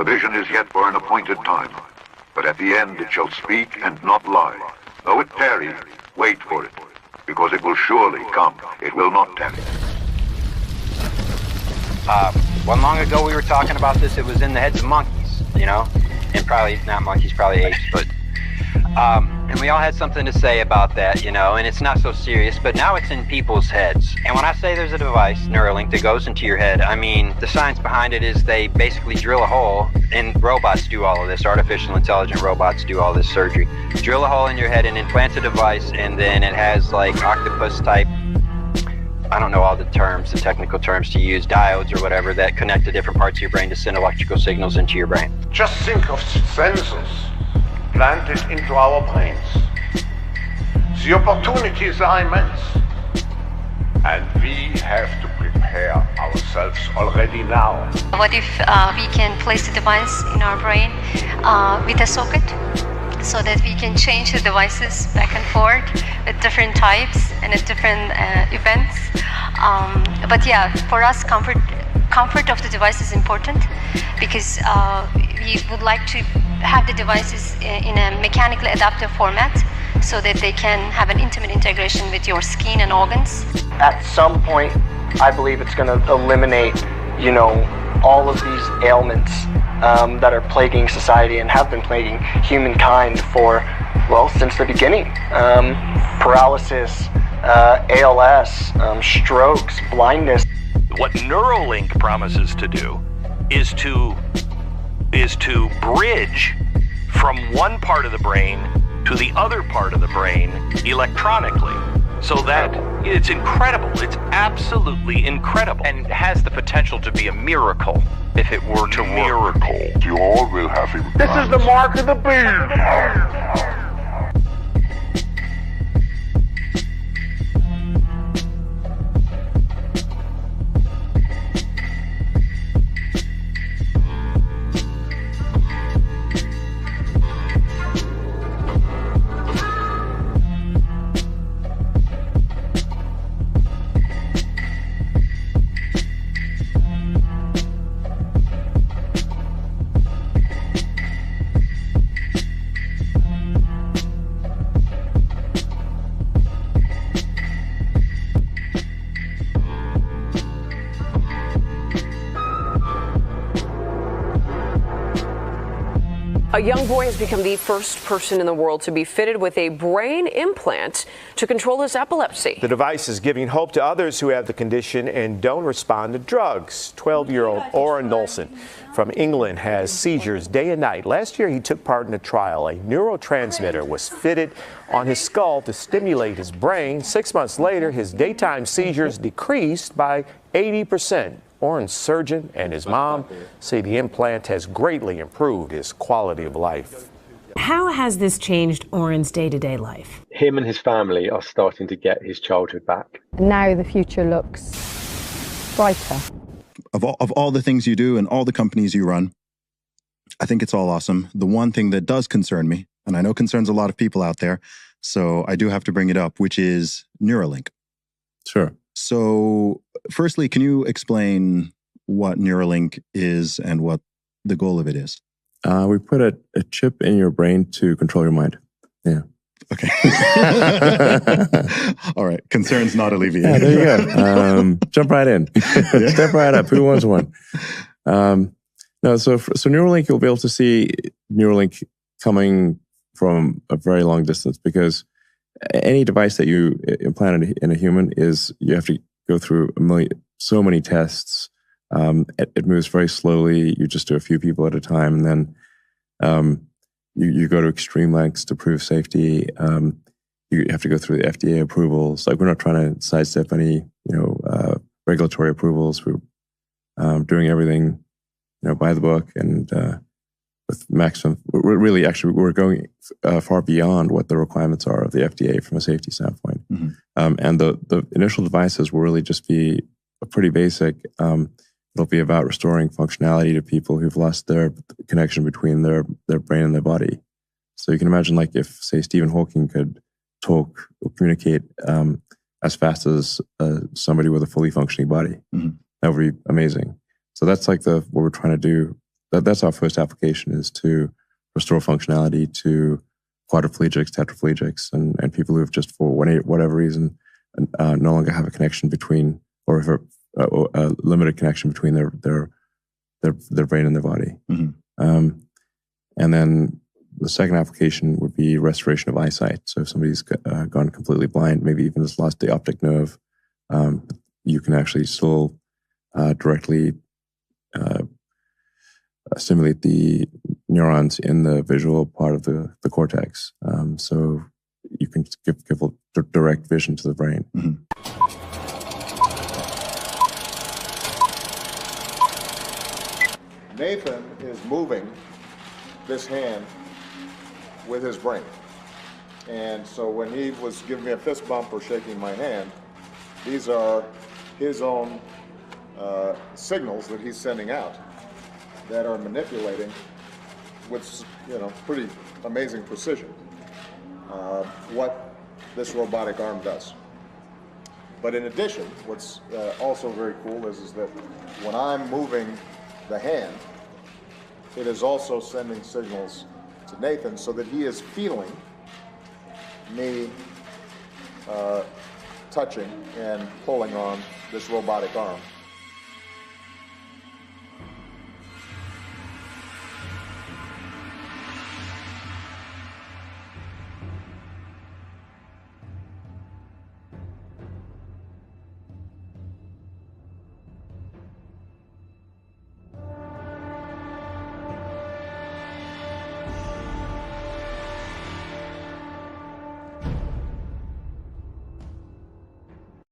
the vision is yet for an appointed time. But at the end it shall speak and not lie. Though it tarry, wait for it, because it will surely come. It will not tarry. One long ago we were talking about this, it was in the heads of monkeys, you know? And probably not monkeys, probably apes, but... and we all had something to say about that, you know, and it's not so serious, but now it's in people's heads. And when I say there's a device, Neuralink, that goes into your head, I mean, the science behind it is they basically drill a hole, and robots do all of this, artificial intelligent robots do all this surgery. Drill a hole in your head and implant a device, and then it has like octopus type, I don't know all the terms, the technical terms to use, diodes or whatever, that connect to different parts of your brain to send electrical signals into your brain. Just think of sensors planted into our brains. The opportunities are immense. And we have to prepare ourselves already now. What if we can place the device in our brain with a socket so that we can change the devices back and forth with different types and at different events? But yeah, for us, comfort of the device is important because we would like to have the devices in a mechanically adaptive format so that they can have an intimate integration with your skin and organs. At some point, I believe it's going to eliminate, you know, all of these ailments that are plaguing society and have been plaguing humankind for, well, since the beginning. Paralysis, ALS, strokes, blindness. What Neuralink promises to do is to bridge from one part of the brain to the other part of the brain electronically. So that it's incredible. It's absolutely incredible. And has the potential to be a miracle if it were to work. You all will have implants. This is the mark of the beast. A young boy has become the first person in the world to be fitted with a brain implant to control his epilepsy. The device is giving hope to others who have the condition and don't respond to drugs. 12-year-old Oren Nolson from England has seizures day and night. Last year, he took part in a trial. A neurotransmitter was fitted on his skull to stimulate his brain. 6 months later, his daytime seizures decreased by 80%. Oren's surgeon and his mom say the implant has greatly improved his quality of life. How has this changed Oren's day-to-day life? Him and his family are starting to get his childhood back. Now the future looks brighter. Of all the things you do and all the companies you run, I think it's all awesome. The one thing that does concern me, and I know concerns a lot of people out there, so I do have to bring it up, which is Neuralink. Sure. So, firstly, can you explain what Neuralink is and what the goal of it is? We put a chip in your brain to control your mind. Yeah. Okay. All right. Concerns not alleviated. Yeah, there you go. Jump right in. Step right up. Who wants one? No, so Neuralink, you'll be able to see Neuralink coming from a very long distance because any device that you implant in a human you have to go through so many tests. It moves very slowly. You just do a few people at a time, and then you go to extreme lengths to prove safety. You have to go through the FDA approvals. Like, we're not trying to sidestep any regulatory approvals. We're doing everything by the book and with maximum. We're going far beyond what the requirements are of the FDA from a safety standpoint. Mm-hmm. And the initial devices will really just be pretty basic. It'll be about restoring functionality to people who've lost their connection between their brain and their body. So you can imagine, like, if, say, Stephen Hawking could talk or communicate as fast as somebody with a fully functioning body, mm-hmm. that would be amazing. So that's like what we're trying to do that's our first application, is to restore functionality to quadriplegics, tetraplegics, and people who have just, for whatever reason, no longer have a connection between, or have a limited connection between their brain and their body. Mm-hmm. And then the second application would be restoration of eyesight. So if somebody's gone completely blind, maybe even has lost the optic nerve, you can actually still directly stimulate the neurons in the visual part of the cortex. So you can give direct vision to the brain. Mm-hmm. Nathan is moving this hand with his brain. And so when he was giving me a fist bump or shaking my hand, these are his own signals that he's sending out that are manipulating with, pretty amazing precision what this robotic arm does. But in addition, what's also very cool is that when I'm moving the hand, it is also sending signals to Nathan so that he is feeling me touching and pulling on this robotic arm.